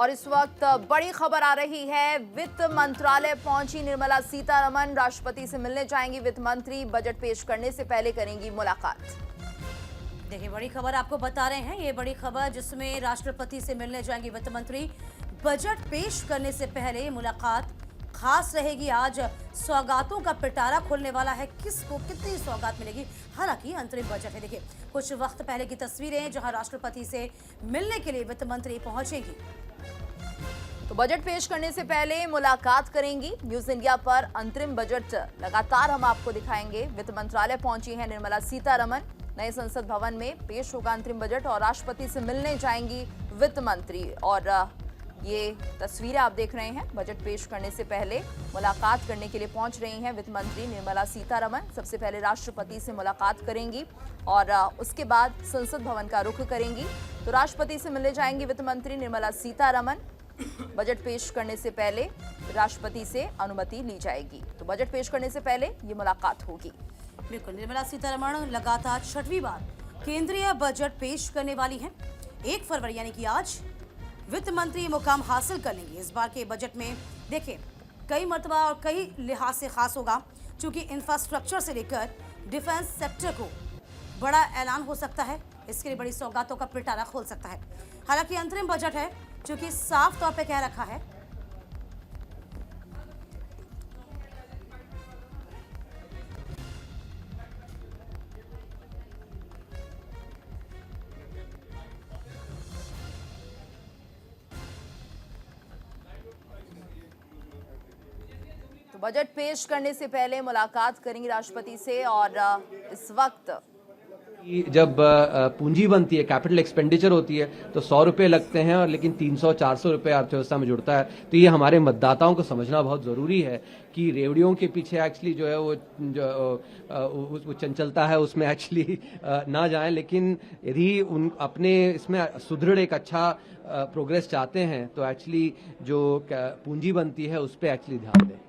और इस वक्त बड़ी खबर आ रही है। वित्त मंत्रालय पहुंची निर्मला सीतारमण, राष्ट्रपति से मिलने जाएंगी वित्त मंत्री। बजट पेश करने से पहले करेंगी मुलाकात। देखिए, बड़ी खबर आपको बता रहे हैं। ये बड़ी खबर जिसमें राष्ट्रपति से मिलने जाएंगी वित्त मंत्री। बजट पेश करने से पहले मुलाकात खास रहेगी। आज सौगातों का पिटारा खुलने वाला है। किसको कितनी सौगात मिलेगी, हालांकि अंतरिम बजट है। देखिए, कुछ वक्त पहले की तस्वीरें जहां राष्ट्रपति से मिलने के लिए वित्त मंत्री पहुंचेगी। तो बजट पेश करने से पहले मुलाकात करेंगी। न्यूज इंडिया पर अंतरिम बजट लगातार हम आपको दिखाएंगे। वित्त मंत्रालय पहुंची है निर्मला सीतारमण। नए संसद भवन में पेश होगा अंतरिम बजट और राष्ट्रपति से मिलने जाएंगी वित्त मंत्री। और ये तस्वीरें आप देख रहे हैं। बजट पेश करने से पहले मुलाकात करने के लिए पहुंच रही हैं वित्त मंत्री निर्मला सीतारमण। सबसे पहले राष्ट्रपति से मुलाकात करेंगी और उसके बाद संसद भवन का रुख करेंगी। तो राष्ट्रपति से मिलने जाएंगी वित्त मंत्री निर्मला सीतारमण। बजट पेश करने से पहले राष्ट्रपति से अनुमति ली जाएगी। तो बजट पेश करने से पहले ये मुलाकात होगी। बिल्कुल, निर्मला सीतारमण लगातार 6वीं बार केंद्रीय बजट पेश करने वाली हैं। 1 फरवरी यानी कि आज वित्त मंत्री मुकाम हासिल कर लेंगे। इस बार के बजट में देखिए, कई मर्तबा और कई लिहाज से खास होगा, क्योंकि इंफ्रास्ट्रक्चर से लेकर डिफेंस सेक्टर को बड़ा ऐलान हो सकता है। इसके लिए बड़ी सौगातों का पिटारा खोल सकता है। हालांकि अंतरिम बजट है, क्योंकि साफ तौर पे कह रखा है बजट पेश करने से पहले मुलाकात करेंगे राष्ट्रपति से। और इस वक्त जब पूंजी बनती है, कैपिटल एक्सपेंडिचर होती है, तो 100 रुपये लगते हैं और लेकिन 300-400 रुपये अर्थव्यवस्था में जुड़ता है। तो ये हमारे मतदाताओं को समझना बहुत ज़रूरी है कि रेवड़ियों के पीछे एक्चुअली जो है वो चंचलता है, उसमें एक्चुअली ना जाएं। लेकिन यदि उन अपने इसमें सुदृढ़ एक अच्छा प्रोग्रेस चाहते हैं तो एक्चुअली जो पूंजी बनती है उस पर एक्चुअली ध्यान दें।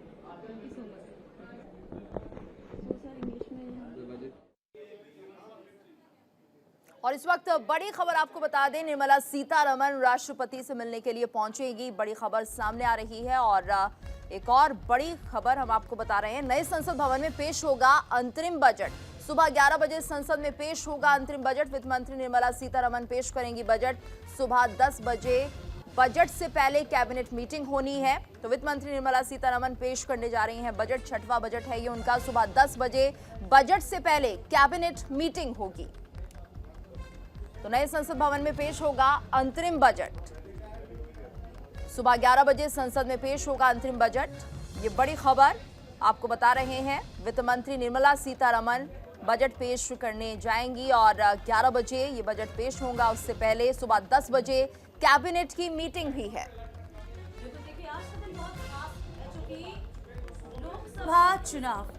और इस वक्त बड़ी खबर आपको बता दें, निर्मला सीतारमण राष्ट्रपति से मिलने के लिए पहुंचेगी। बड़ी खबर सामने आ रही है। और एक और बड़ी खबर हम आपको बता रहे हैं। नए संसद भवन में पेश होगा अंतरिम बजट। सुबह 11 बजे संसद में पेश होगा अंतरिम बजट। वित्त मंत्री निर्मला सीतारमण पेश करेंगी बजट। सुबह 10 बजे बजट से पहले कैबिनेट मीटिंग होनी है। तो वित्त मंत्री निर्मला सीतारमण पेश करने जा रही हैं बजट। 6वां बजट है ये उनका। सुबह 10 बजे बजट से पहले कैबिनेट मीटिंग होगी। तो नए संसद भवन में पेश होगा अंतरिम बजट। सुबह 11 बजे संसद में पेश होगा अंतरिम बजट। ये बड़ी खबर आपको बता रहे हैं। वित्त मंत्री निर्मला सीतारमण बजट पेश करने जाएंगी और 11 बजे ये बजट पेश होगा। उससे पहले सुबह 10 बजे कैबिनेट की मीटिंग भी है। लोकसभा चुनाव,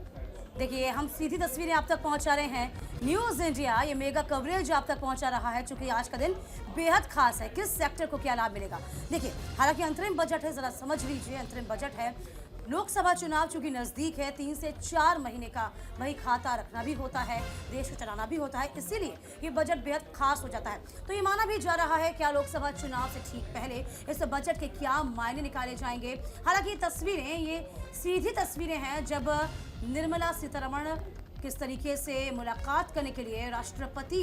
देखिए, हम सीधी तस्वीरें आप तक पहुंचा रहे हैं। न्यूज इंडिया ये मेगा कवरेज आप तक पहुंचा रहा है, क्योंकि आज का दिन बेहद खास है। किस सेक्टर को क्या लाभ मिलेगा, देखिए। हालांकि अंतरिम बजट है, जरा समझ लीजिए, अंतरिम बजट है। लोकसभा चुनाव चूंकि नजदीक है, 3 से 4 महीने का वही खाता रखना भी होता है, देश को चलाना भी होता है, इसीलिए ये बजट बेहद खास हो जाता है। तो ये माना भी जा रहा है क्या लोकसभा चुनाव से ठीक पहले इस बजट के क्या मायने निकाले जाएंगे। हालांकि तस्वीरें ये सीधी तस्वीरें हैं जब निर्मला सीतारमण किस तरीके से मुलाकात करने के लिए राष्ट्रपति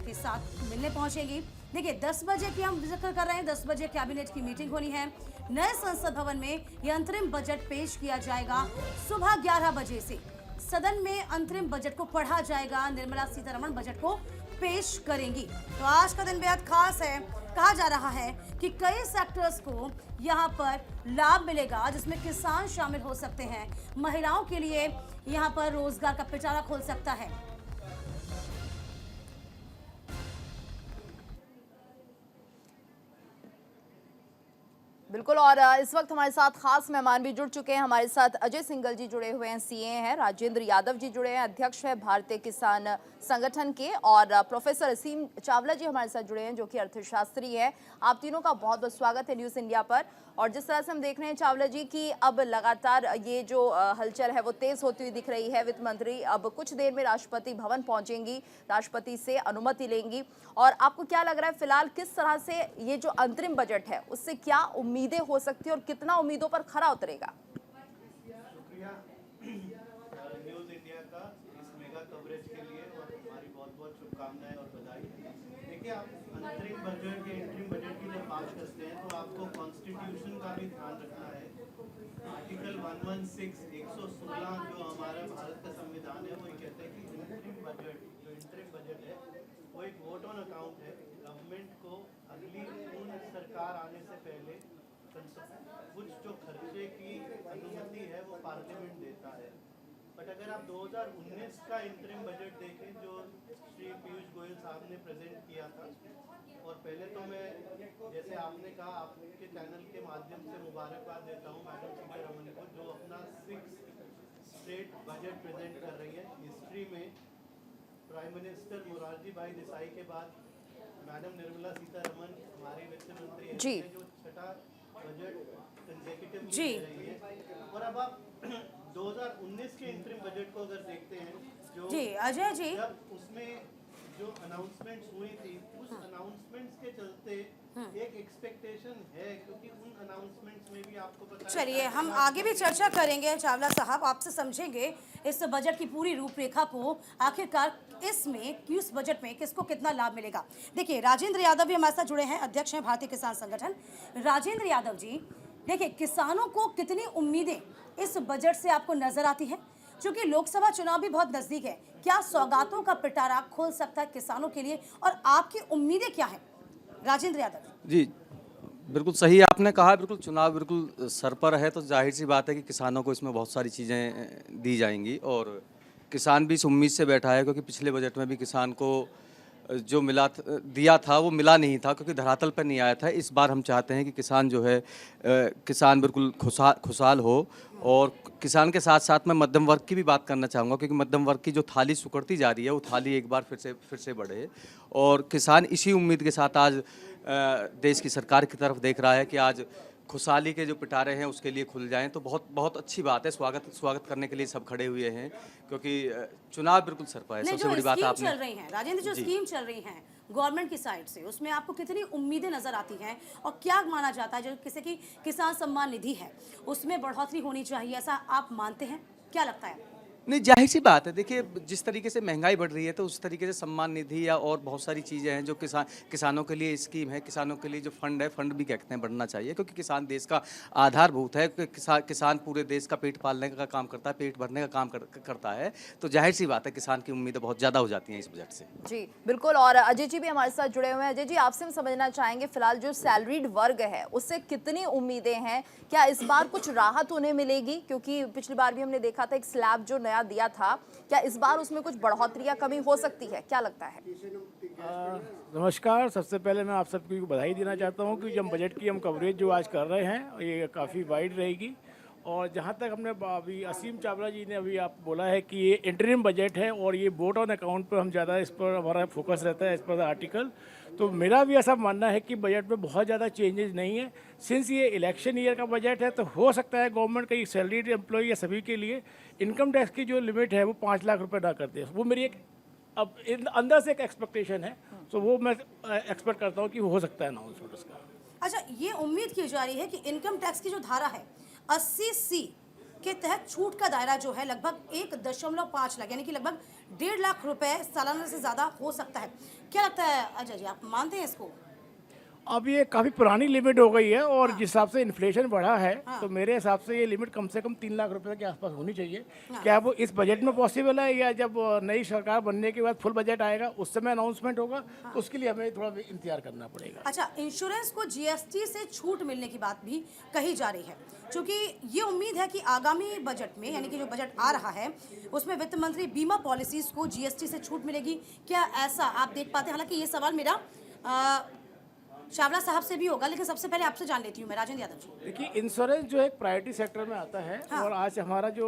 के साथ मिलने पहुंचेगी। देखिए, 10 बजे की हम जिक्र कर रहे हैं, 10 बजे कैबिनेट की मीटिंग होनी है। नए संसद भवन में यह अंतरिम बजट पेश किया जाएगा। सुबह 11 बजे से सदन में अंतरिम बजट को पढ़ा जाएगा। निर्मला सीतारमण बजट को पेश करेंगी। तो आज का दिन बेहद खास है। कहा जा रहा है कि कई सेक्टर्स को यहाँ पर लाभ मिलेगा, जिसमें किसान शामिल हो सकते हैं। महिलाओं के लिए यहाँ पर रोजगार का पिटारा खोल सकता है। बिल्कुल। और इस वक्त हमारे साथ खास मेहमान भी जुड़ चुके हैं। हमारे साथ अजय सिंघल जी जुड़े हुए हैं, सीए हैं, राजेंद्र यादव जी जुड़े हैं, अध्यक्ष है भारतीय किसान संगठन के, और प्रोफेसर असीम चावला जी हमारे साथ जुड़े हैं जो कि अर्थशास्त्री है। आप तीनों का बहुत बहुत स्वागत है न्यूज़ इंडिया पर। और जिस तरह से हम देख रहे हैं चावला जी कि अब लगातार ये जो हलचल है वो तेज होती हुई दिख रही है। वित्त मंत्री अब कुछ देर में राष्ट्रपति भवन पहुंचेंगी, राष्ट्रपति से अनुमति लेंगी, और आपको क्या लग रहा है फिलहाल किस तरह से ये जो अंतरिम बजट है उससे क्या उम्मीदें हो सकती है और कितना उम्मीदों पर खरा उतरेगा? शुक्रिया न्यूज़ इंडिया का इस मेगा कवरेज के लिए, और हमारी बहुत बहुत शुभकामनाएं और बधाई। देखिए, आप अंतरिम बजट या इंटरिम बजट की जब बात करते हैं तो आपको कॉन्स्टिट्यूशन का भी ध्यान रखना है। आर्टिकल 116 जो हमारा भारत का संविधान है वो ये कहता है कि इंटरिम बजट है वो एक वोट ऑन अकाउंट है। गवर्नमेंट को अगली पूर्ण सरकार आने से पहले कुछ जो खर्चे की अनुमति है वो पार्लियामेंट देता है। बट अगर आप 2019 का इंटरिम बजट देखें जो श्री पीयूष गोयल साहब ने प्रेजेंट किया था, और पहले तो मैं जैसे आपने कहा आपके चैनल के माध्यम से मुबारकबाद देता हूँ मैडम सीतारमन को जो अपना 6th स्टेट बजट प्रेजेंट कर रही है। हिस्ट्री में प्राइम मिनिस्टर मोरारजी भाई देसाई के बाद मैडम निर्मला सीतारमन हमारी वित्त मंत्री हैं जो छठा बजट कंसेक्यूटिव जी रही है। और अब आप 2019 के इंटरिम बजट को अगर देखते हैं जो जी अजय जी, जब उसमें जो अनाउंसमेंट्स हुई थी उस अनाउंसमेंट्स के चलते एक एक्सपेक्टेशन है, क्योंकि उन अनाउंसमेंट्स में भी आपको पता है। चलिए हम आगे भी चर्चा करेंगे चावला साहब, आपसे समझेंगे इस बजट की पूरी रूपरेखा को, आखिरकार इसमें इस बजट में किसको कितना लाभ मिलेगा। देखिए राजेंद्र यादव भी हमारे साथ जुड़े हैं, अध्यक्ष हैं भारतीय किसान संगठन। राजेंद्र यादव जी, देखिए किसानों को कितनी उम्मीदें इस बजट से आपको नजर आती है, क्योंकि लोकसभा चुनाव भी बहुत नजदीक है। क्या सौगातों का पिटारा खोल सकता है किसानों के लिए, और आपकी उम्मीदें क्या हैं? राजेंद्र यादव जी, बिल्कुल सही आपने कहा। बिल्कुल चुनाव बिल्कुल सर पर है, तो जाहिर सी बात है कि किसानों को इसमें बहुत सारी चीज़ें दी जाएंगी, और किसान भी इस उम्मीद से बैठा है, क्योंकि पिछले बजट में भी किसान को जो दिया था वो मिला नहीं था, क्योंकि धरातल पर नहीं आया था। इस बार हम चाहते हैं कि किसान जो है किसान बिल्कुल खुशहाल हो, और किसान के साथ साथ मैं मध्यम वर्ग की भी बात करना चाहूँगा, क्योंकि मध्यम वर्ग की जो थाली सुकड़ती जा रही है वो थाली एक बार फिर से बढ़े। और किसान इसी उम्मीद के साथ आज देश की सरकार की तरफ देख रहा है कि आज खुशहाली के जो पिटारे हैं उसके लिए खुल जाएं, तो बहुत बहुत अच्छी बात है। स्वागत करने के लिए सब खड़े हुए हैं, क्योंकि चुनाव बिल्कुल सर पर है। सबसे बड़ी बात आपने चल रही है राजेंद्र, जो स्कीम चल रही है गवर्नमेंट की साइड से, उसमें आपको कितनी उम्मीदें नजर आती हैं, और क्या माना जाता है जो किसी की किसान सम्मान निधि है उसमें बढ़ोतरी होनी चाहिए, ऐसा आप मानते हैं? क्या लगता है? नहीं, जाहिर सी बात है। देखिए जिस तरीके से महंगाई बढ़ रही है तो उस तरीके से सम्मान निधि या और बहुत सारी चीज़ें हैं जो किसानों के लिए स्कीम है, किसानों के लिए जो फंड है, फंड भी कहते हैं बढ़ना चाहिए, क्योंकि किसान देश का आधारभूत है। किसान पूरे देश का पेट पालने का काम करता है, पेट भरने का काम करता है, तो जाहिर सी बात है किसान की उम्मीदें बहुत ज़्यादा हो जाती हैं इस बजट से। जी बिल्कुल। और अजय जी भी हमारे साथ जुड़े हुए हैं। अजय जी, आपसे हम समझना चाहेंगे फिलहाल जो सैलरीड वर्ग है उससे कितनी उम्मीदें हैं, क्या इस बार कुछ राहत उन्हें मिलेगी? क्योंकि पिछली बार भी हमने देखा था एक स्लैब जो नया दिया था, क्या इस बार उसमें कुछ बढ़ोतरी या कमी हो सकती है? क्या लगता है? नमस्कार। सबसे पहले मैं आप सबकी बधाई देना चाहता हूं कि जब बजट की हम कवरेज जो आज कर रहे हैं ये काफ़ी वाइड रहेगी। और जहां तक हमने अभी असीम चावला जी ने अभी आप बोला है कि ये इंटरिम बजट है और ये वोट ऑन अकाउंट पर हम ज़्यादा इस पर हमारा फोकस रहता है एज पर द आर्टिकल, तो मेरा भी ऐसा मानना है कि बजट में बहुत ज़्यादा चेंजेस नहीं है। सिंस ये इलेक्शन ईयर का बजट है तो हो सकता है गवर्नमेंट का सैलरीड एम्प्लॉई या सभी के लिए इनकम टैक्स की जो लिमिट है वो 5 लाख रुपए ना करते हैं। वो मेरी एक अब अंदर से एक एक्सपेक्टेशन है, तो वो मैं एक्सपेक्ट करता हूँ कि हो सकता है अनाउंसमेंट उसका। अच्छा, ये उम्मीद की जा रही है कि इनकम टैक्स की जो धारा है 80C के तहत छूट का दायरा जो है लगभग 1.5 लाख, यानी कि लगभग 1.5 लाख रुपए सालाना से ज़्यादा हो सकता है। क्या लगता है अजय जी, आप मानते हैं इसको? अब ये काफ़ी पुरानी लिमिट हो गई है, और जिस हिसाब से इन्फ्लेशन बढ़ा है तो मेरे हिसाब से ये लिमिट कम से कम 3 लाख रुपए के आसपास होनी चाहिए। क्या वो इस बजट में पॉसिबल है, या जब नई सरकार बनने के बाद फुल बजट आएगा उस समय अनाउंसमेंट होगा, तो उसके लिए हमें थोड़ा इंतजार करना पड़ेगा। अच्छा, इंश्योरेंस को GST से छूट मिलने की बात भी कही जा रही है, क्योंकि ये उम्मीद है कि आगामी बजट में, यानी कि जो बजट आ रहा है उसमें वित्त मंत्री बीमा पॉलिसीज को GST से छूट मिलेगी। क्या ऐसा आप देख पाते हैं? हालांकि ये सवाल मेरा चावला साहब से भी होगा, लेकिन सबसे पहले आपसे जान लेती हूँ मैं, राजेंद्र यादव जी। देखिए, इंश्योरेंस जो एक प्रायोरिटी सेक्टर में आता है। हाँ। और आज हमारा जो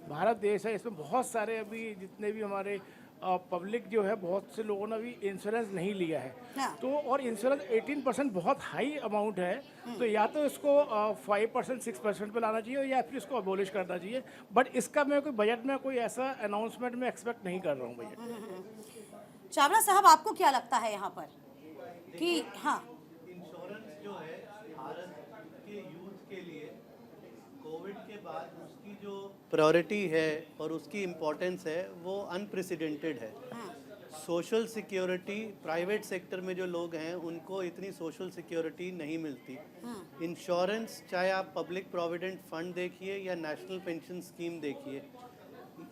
भारत देश है, इसमें बहुत सारे अभी जितने भी हमारे पब्लिक जो है, बहुत से लोगों ने अभी इंश्योरेंस नहीं लिया है। हाँ। तो और इंश्योरेंस 18% बहुत हाई अमाउंट है। तो या तो इसको 5% 6% पे लाना चाहिए, या फिर इसको अबोलिश करना चाहिए। बट इसका मैं कोई बजट में कोई ऐसा अनाउंसमेंट में एक्सपेक्ट नहीं कर रहा हूँ बजट। चावला साहब, आपको क्या लगता है यहाँ पर कि हाँ इंश्योरेंस जो है भारत के यूथ के लिए कोविड के बाद उसकी जो प्रायोरिटी है और उसकी इम्पोर्टेंस है वो अनप्रेसिडेंटेड है। सोशल सिक्योरिटी प्राइवेट सेक्टर में जो लोग हैं उनको इतनी सोशल सिक्योरिटी नहीं मिलती। इंश्योरेंस, चाहे आप पब्लिक प्रोविडेंट फंड देखिए या नेशनल पेंशन स्कीम देखिए,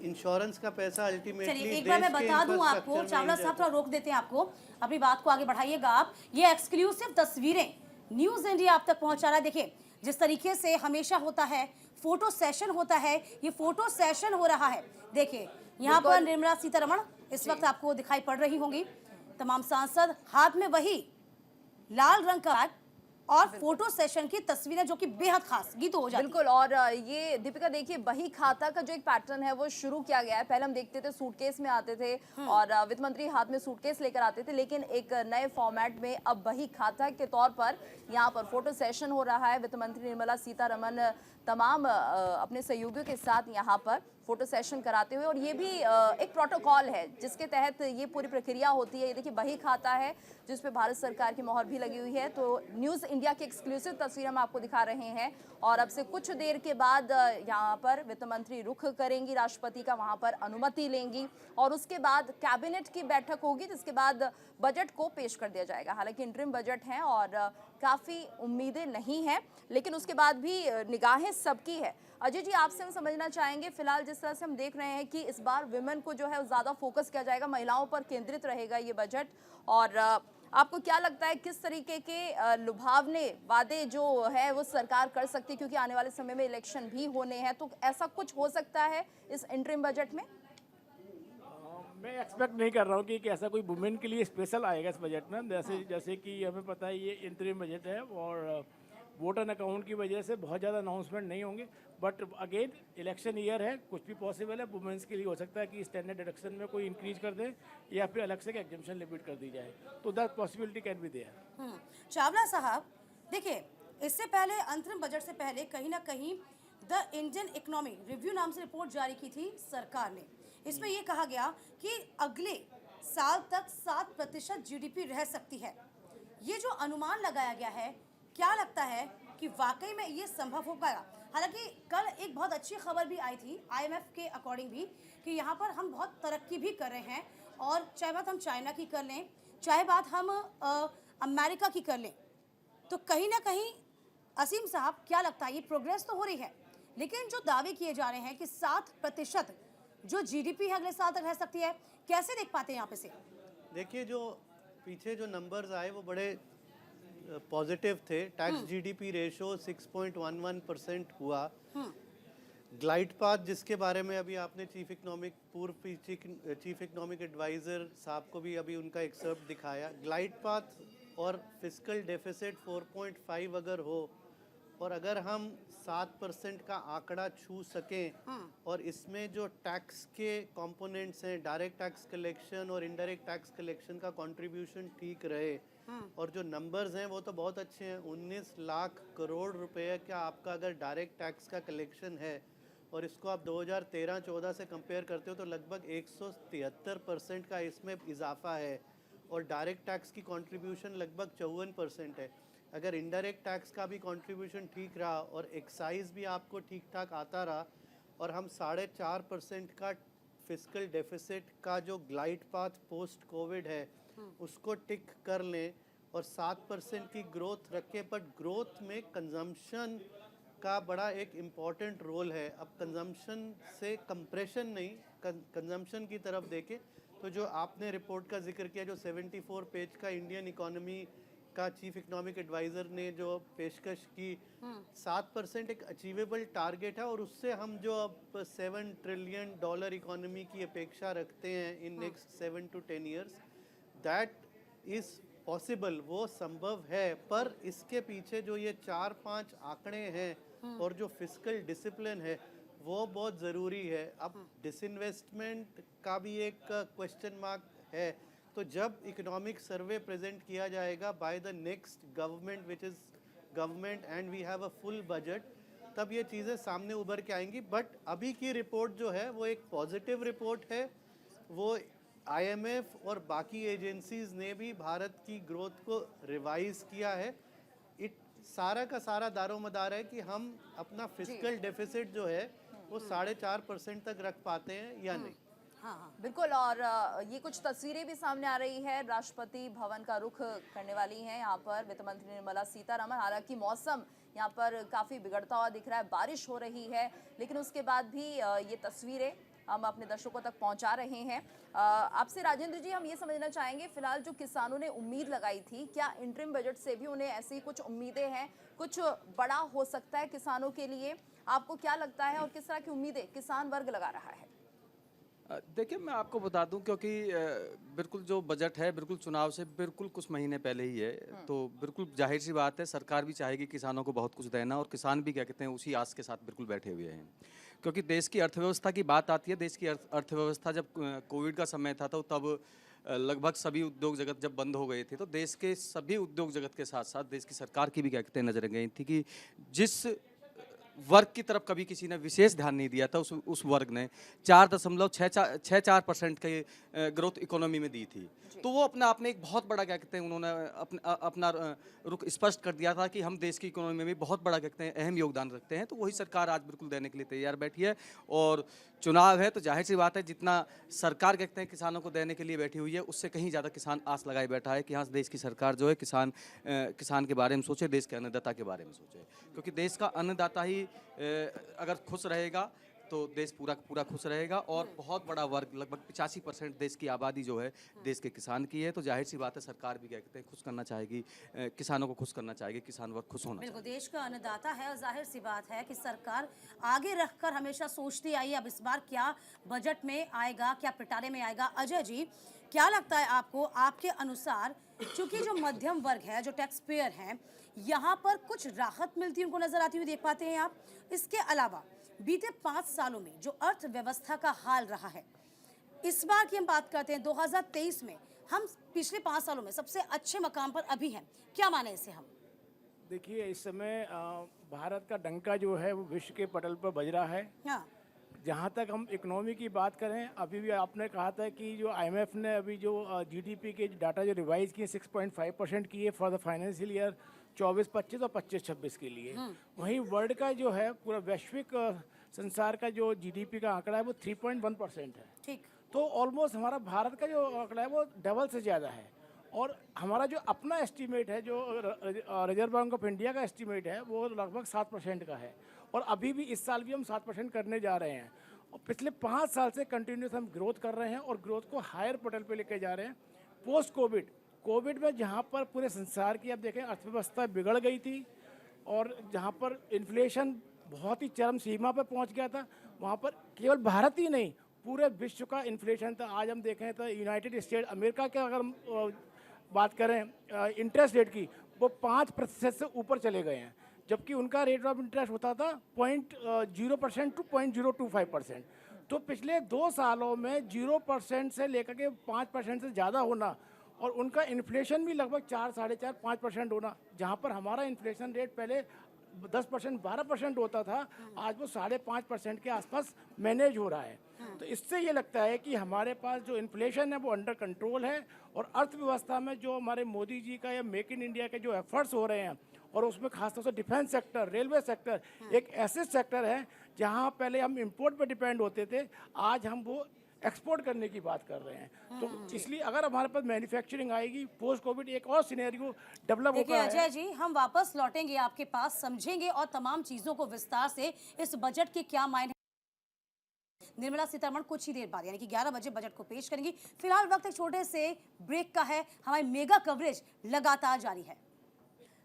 इंश्योरेंस का पैसा अल्टीमेटली चलिए, एक बार मैं बता दूं आपको, चावला साहब थोड़ा रोक देते हैं आपको, अपनी बात को आगे बढ़ाइएगा आप। ये एक्सक्लूसिव तस्वीरें न्यूज़ इंडिया आप तक पहुंचा रहा है। देखिए, जिस तरीके से हमेशा होता है, फोटो सेशन होता है, ये फोटो सेशन हो रहा है। देखिए, यहाँ पर निर्मला सीतारमण इस वक्त आपको दिखाई पड़ रही होंगी, तमाम सांसद, हाथ में वही लाल रंग का और फोटो सेशन की तस्वीरें जो कि बेहद खास गीत हो जाती है। बिल्कुल। और ये दीपिका देखिए, बही खाता का जो एक पैटर्न है वो शुरू किया गया है। पहले हम देखते थे सूटकेस में आते थे और वित्त मंत्री हाथ में सूटकेस लेकर आते थे, लेकिन एक नए फॉर्मेट में अब बही खाता के तौर पर यहाँ पर फोटो सेशन हो रहा है। वित्त मंत्री निर्मला सीतारमण तमाम अपने सहयोगियों के साथ यहाँ पर फोटो सेशन कराते हुए, और ये भी एक प्रोटोकॉल है जिसके तहत ये पूरी प्रक्रिया होती है। ये देखिए, बही खाता है जिस पे भारत सरकार की मोहर भी लगी हुई है। तो न्यूज़ इंडिया की एक्सक्लूसिव तस्वीर हम आपको दिखा रहे हैं। और अब से कुछ देर के बाद यहाँ पर वित्त मंत्री रुख करेंगी राष्ट्रपति का, वहाँ पर अनुमति लेंगी और उसके बाद कैबिनेट की बैठक होगी, जिसके बाद बजट को पेश कर दिया जाएगा। हालांकि इंटरिम बजट है और काफ़ी उम्मीदें नहीं हैं, लेकिन उसके बाद भी निगाहें सबकी है। अजय जी, आपसे हम समझना चाहेंगे, फिलहाल जिस तरह से हम देख रहे हैं कि इस बार विमेन को जो है ज़्यादा फोकस किया जाएगा, महिलाओं पर केंद्रित रहेगा ये बजट, और आपको क्या लगता है किस तरीके के लुभावने वादे जो है वो सरकार कर सकती है, क्योंकि आने वाले समय में इलेक्शन भी होने हैं, तो ऐसा कुछ हो सकता है इस इंटरिम बजट में? मैं एक्सपेक्ट नहीं कर रहा हूँ कि ऐसा कोई वुमेन के लिए स्पेशल आएगा इस बजट में। जैसे कि हमें पता है ये इंटरिम बजट है और वोटर अकाउंट की वजह से बहुत ज़्यादा अनाउंसमेंट नहीं होंगे। बट अगेन इलेक्शन ईयर है, कुछ भी पॉसिबल है। वुमेन्स के लिए हो सकता है कि स्टैंडर्ड डिडक्शन में कोई इंक्रीज कर दें या फिर अलग से एग्जम्पशन लिमिट कर दी जाए, तो that possibility can be there. Chawla साहब, देखिए, इससे पहले अंतरिम बजट से पहले कहीं ना कहीं द इंडियन इकोनॉमी रिव्यू नाम से रिपोर्ट जारी की थी सरकार ने। इसमें यह कहा गया कि अगले साल तक 7% जीडीपी रह सकती है। ये जो अनुमान लगाया गया है, क्या लगता है कि वाकई में ये संभव हो पाएगा? हालांकि कल एक बहुत अच्छी खबर भी आई थी आईएमएफ के अकॉर्डिंग भी, कि यहाँ पर हम बहुत तरक्की भी कर रहे हैं, और चाहे बात हम चाइना की कर लें, चाहे बात हम अमेरिका की कर लें, तो कहीं ना कहीं असीम साहब, क्या लगता है ये प्रोग्रेस तो हो रही है, लेकिन जो दावे किए जा रहे हैं कि 7% जो जीडीपी है अगले साल तक रह सकती है, कैसे देख पाते हैं यहाँ पे से? देखिए, जो पीछे जो नंबर्स आए वो बड़े पॉजिटिव थे। टैक्स जीडीपी रेशो 6.11% हुआ। ग्लाइड पाथ, जिसके बारे में अभी आपने पूर्व चीफ इकोनॉमिक एडवाइजर साहब को भी अभी उनका एक्सर्प्ट दिखाया। ग्लाइड पाथ और फिस्कल डेफिसिट 4.5 अगर हो और अगर हम 7% का आंकड़ा छू सकें और इसमें जो टैक्स के कंपोनेंट्स हैं, डायरेक्ट टैक्स कलेक्शन और इनडायरेक्ट टैक्स कलेक्शन का कंट्रीब्यूशन ठीक रहे, और जो नंबर्स हैं वो तो बहुत अच्छे हैं। 19 लाख करोड़ रुपए का आपका अगर डायरेक्ट टैक्स का कलेक्शन है और इसको आप 2013-14 से कंपेयर करते हो तो लगभग 173% का इसमें इजाफा है, और डायरेक्ट टैक्स की कंट्रीब्यूशन लगभग 54% है। अगर इनडायरेक्ट टैक्स का भी कंट्रीब्यूशन ठीक रहा और एक्साइज भी आपको ठीक ठाक आता रहा और हम 4.5% का फिस्कल डेफिसिट का जो ग्लाइड पाथ पोस्ट कोविड है उसको टिक कर लें और 7% की ग्रोथ रखें, बट ग्रोथ में कंजम्पशन का बड़ा एक इम्पॉर्टेंट रोल है। अब कंजम्पशन से कंप्रेशन नहीं, कंजम्पशन की तरफ देखें तो जो आपने रिपोर्ट का जिक्र किया, जो 74 पेज का इंडियन इकोनॉमी का चीफ इकोनॉमिक एडवाइज़र ने जो पेशकश की, 7% एक अचीवेबल टारगेट है, और उससे हम जो अब $7 ट्रिलियन इकोनॉमी की अपेक्षा रखते हैं in next 7 to 10 years, that is possible, वो संभव है, पर इसके पीछे जो ये 4-5 आंकड़े हैं और जो फिस्कल डिसिप्लिन है वो बहुत ज़रूरी है। अब डिसइन्वेस्टमेंट का भी एक क्वेश्चन मार्क है। तो जब इकोनॉमिक सर्वे प्रेजेंट किया जाएगा by the next government which is government and we have a full budget, तब ये चीज़ें सामने उभर के आएंगी। बट अभी की रिपोर्ट जो है वो एक पॉजिटिव रिपोर्ट है। वो IMF और बाकी एजेंसीज ने भी भारत की ग्रोथ को रिवाइज किया है। सारा का सारा दारोमदार है कि हम अपना फिस्कल डेफिसिट जो है वो 4.5% तक रख पाते हैं या नहीं। हाँ। बिल्कुल। और ये कुछ तस्वीरें भी सामने आ रही है, राष्ट्रपति भवन का रुख करने वाली हैं यहाँ पर वित्त मंत्री निर्मला सीतारमण। हालांकि मौसम यहाँ पर काफ़ी बिगड़ता हुआ दिख रहा है, बारिश हो रही है, लेकिन उसके बाद भी ये तस्वीरें हम अपने दर्शकों तक पहुंचा रहे हैं। आपसे राजेंद्र जी हम ये समझना चाहेंगे, फिलहाल जो किसानों ने उम्मीद लगाई थी, क्या इंटरिम बजट से भी उन्हें ऐसी कुछ उम्मीदें हैं, कुछ बड़ा हो सकता है किसानों के लिए? आपको क्या लगता है और किस तरह की उम्मीदें किसान वर्ग लगा रहा है? देखिए, मैं आपको बता दूं, क्योंकि बिल्कुल जो बजट है बिल्कुल चुनाव से बिल्कुल कुछ महीने पहले ही है, तो बिल्कुल जाहिर सी बात है सरकार भी चाहेगी किसानों को बहुत कुछ देना, और किसान भी क्या कहते हैं उसी आस के साथ बिल्कुल बैठे हुए हैं। क्योंकि देश की अर्थव्यवस्था की बात आती है, देश की अर्थव्यवस्था जब कोविड का समय था तो तब लगभग सभी उद्योग जगत जब बंद हो गए थे, तो देश के सभी उद्योग जगत के साथ साथ देश की सरकार की भी क्या कहते हैं नजरें गई थी कि जिस वर्ग की तरफ कभी किसी ने विशेष ध्यान नहीं दिया था, उस वर्ग ने 4.64% के ग्रोथ इकोनॉमी में दी थी। तो वो अपने आप में एक बहुत बड़ा क्या कहते हैं उन्होंने अपना रुख स्पष्ट कर दिया था कि हम देश की इकोनॉमी में भी बहुत बड़ा क्या कहते हैं अहम योगदान रखते हैं। तो वही सरकार आज बिल्कुल देने के लिए तैयार बैठी है, और चुनाव है तो जाहिर सी बात है जितना सरकार कहते हैं किसानों को देने के लिए बैठी हुई है, उससे कहीं ज़्यादा किसान आस लगाए बैठा है कि हाँ देश की सरकार जो है किसान के बारे में सोचे, देश के अन्नदाता के बारे में सोचे। क्योंकि देश का अन्नदाता ही अगर खुश रहेगा तो देश पूरा खुश रहेगा। और बहुत बड़ा वर्ग, लगभग 85% देश की आबादी जो है देश के किसान की है। तो जाहिर सी बात है सरकार भी क्या कहते हैं खुश करना चाहेगी, किसानों को खुश करना चाहेगी, किसान वर्ग खुश होना बिल्कुल, चाहिए। देश का अन्नदाता है और जाहिर सी बात है कि सरकार आगे रखकर हमेशा सोचती आई है अब इस बार क्या बजट में आएगा, क्या पिटारे में आएगा। अजय जी, क्या लगता है आपको, आपके अनुसार चूंकि जो मध्यम वर्ग है, जो टैक्स पेयर हैं, यहाँ पर कुछ राहत मिलती है उनको नजर आती हुई देख पाते हैं आप? इसके अलावा बीते 5 सालों में जो अर्थव्यवस्था का हाल रहा है, इस बार की हम बात करते हैं 2023 में, हम पिछले 5 सालों में सबसे अच्छे मकाम पर अभी हैं, क्या माने इसे हम? देखिए, इस समय भारत का डंका जो है वो विश्व के पटल पर बज रहा है। हाँ, जहाँ तक हम इकोनॉमी की बात करें, अभी भी आपने कहा था कि जो IMF ने अभी जो GDP के डाटा जो रिवाइज किए 6.5% किए फॉर द फाइनेंशियल ईयर 24-25 और 25-26 के लिए। वहीं वर्ल्ड का जो है पूरा वैश्विक संसार का जो GDP का आंकड़ा है वो 3.1% है। ठीक। तो ऑलमोस्ट हमारा भारत का जो आंकड़ा है वो डबल से ज़्यादा है। और हमारा जो अपना एस्टीमेट है, जो रिजर्व बैंक ऑफ इंडिया का एस्टीमेट है, वो लगभग 7% का है। और अभी भी इस साल भी हम 7% करने जा रहे हैं। और पिछले 5 साल से कंटिन्यूस हम ग्रोथ कर रहे हैं और ग्रोथ को हायर पटल पे लेके जा रहे हैं। पोस्ट कोविड में जहाँ पर पूरे संसार की आप देखें अर्थव्यवस्था बिगड़ गई थी और जहाँ पर इन्फ्लेशन बहुत ही चरम सीमा पर पहुँच गया था, वहाँ पर केवल भारत ही नहीं पूरे विश्व का इन्फ्लेशन था। आज हम देखें तो यूनाइटेड स्टेट अमेरिका के अगर हम बात करें इंटरेस्ट रेट की, वो 5% से ऊपर चले गए हैं, जबकि उनका रेट ऑफ इंटरेस्ट होता था 0.0% टू 0.025%। तो पिछले 2 सालों में 0% से लेकर के 5% से ज़्यादा होना, और उनका इन्फ्लेशन भी लगभग 4-4.5-5% होना, जहाँ पर हमारा इन्फ्लेशन रेट पहले 10% 12% होता था, आज वो 5.5% के आसपास मैनेज हो रहा है। तो इससे ये लगता है कि हमारे पास जो इन्फ्लेशन है वो अंडर कंट्रोल है, और अर्थव्यवस्था में जो हमारे मोदी जी का या मेक इन इंडिया के जो एफर्ट्स हो रहे हैं, और उसमें खासतौर से डिफेंस सेक्टर, रेलवे सेक्टर एक ऐसे सेक्टर है जहाँ पहले हम इंपोर्ट पे डिपेंड होते थे, आज हम वो एक्सपोर्ट करने की बात कर रहे हैं। तो इसलिए अगर हमारे पास मैन्युफैक्चरिंग आएगी, पोस्ट कोविड एक और सिनेरियो डेवलप देखिए होगा। अजय जी, हम वापस लौटेंगे आपके पास, समझेंगे और तमाम चीजों को विस्तार से, इस बजट के क्या मायने। निर्मला सीतारमण कुछ ही देर बाद यानी कि 11 बजे बजट को पेश करेंगी। फिलहाल वक्त एक छोटे से ब्रेक का है, हमारी मेगा कवरेज लगातार जारी है।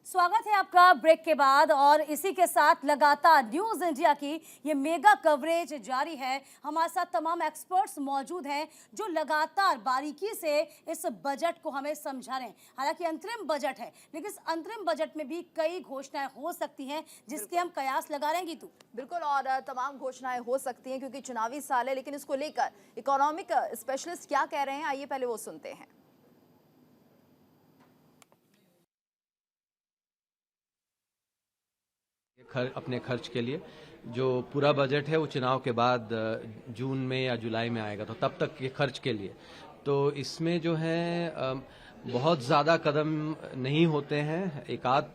स्वागत है आपका ब्रेक के बाद और इसी के साथ लगातार न्यूज़ इंडिया की ये मेगा कवरेज जारी है। हमारे साथ तमाम एक्सपर्ट्स मौजूद हैं जो लगातार बारीकी से इस बजट को हमें समझा रहे हैं। हालांकि अंतरिम बजट है, लेकिन इस अंतरिम बजट में भी कई घोषणाएं हो सकती हैं जिसके हम कयास लगा रहे हैं गीतू। बिल्कुल, और तमाम घोषणाएं हो सकती हैं क्योंकि चुनावी साल है, लेकिन इसको लेकर इकोनॉमिक स्पेशलिस्ट क्या कह रहे हैं, आइए पहले वो सुनते हैं। अपने खर्च के लिए जो पूरा बजट है वो चुनाव के बाद जून में या जुलाई में आएगा, तो तब तक ये खर्च के लिए, तो इसमें जो है बहुत ज़्यादा कदम नहीं होते हैं। एक आध